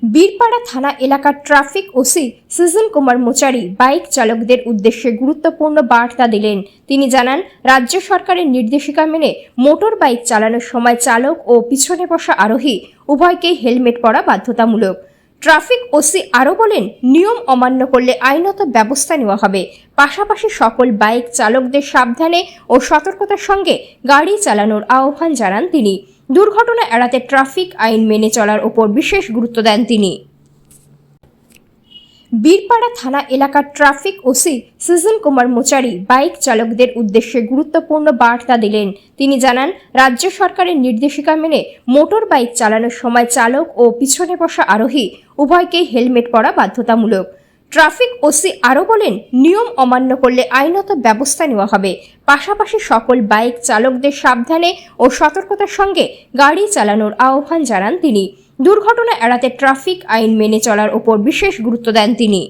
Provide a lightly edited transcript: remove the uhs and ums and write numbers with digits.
বীরপাড়া থানা এলাকার traffic OC সৃজন Kumar মোচারি bike চালকদের উদ্দেশ্যে গুরুত্বপূর্ণ বার্তা দিলেন। তিনি জানান, রাজ্য সরকারের নির্দেশিকা মেনে মোটর বাইক চালানোর সময় চালক ও পিছনে বসা আরোহী উভয়কেই হেলমেট পরা বাধ্যতামূলক। ট্রাফিক ওসি আরও বলেন, নিয়ম অমান্য করলে আইনত ব্যবস্থা নেওয়া হবে। পাশাপাশি সকল বাইক চালকদের সাবধানে ও সতর্কতার সঙ্গে গাড়ি চালানোর আহ্বান জানান তিনি। দুর্ঘটনা এড়াতে ট্রাফিক আইন মেনে চলার ওপর বিশেষ গুরুত্ব দেন তিনি। বীরপাড়া থানা এলাকার ট্রাফিক ওসি সৃজন কুমার মোচারি বাইক চালকদের উদ্দেশ্যে গুরুত্বপূর্ণ বার্তা দিলেন। তিনি জানান, রাজ্য সরকারের নির্দেশিকা মেনে মোটর বাইক চালানোর সময় চালক ও পিছনে বসা আরোহী উভয়কেই হেলমেট পরা বাধ্যতামূলক। ট্রাফিক ওসি আরও বলেন, নিয়ম অমান্য করলে আইনত ব্যবস্থা নেওয়া হবে। পাশাপাশি সকল বাইক চালকদের সাবধানে ও সতর্কতার সঙ্গে গাড়ি চালানোর আহ্বান জানান তিনি। দুর্ঘটনা এড়াতে ট্রাফিক আইন মেনে চলার ওপর বিশেষ গুরুত্ব দেন তিনি।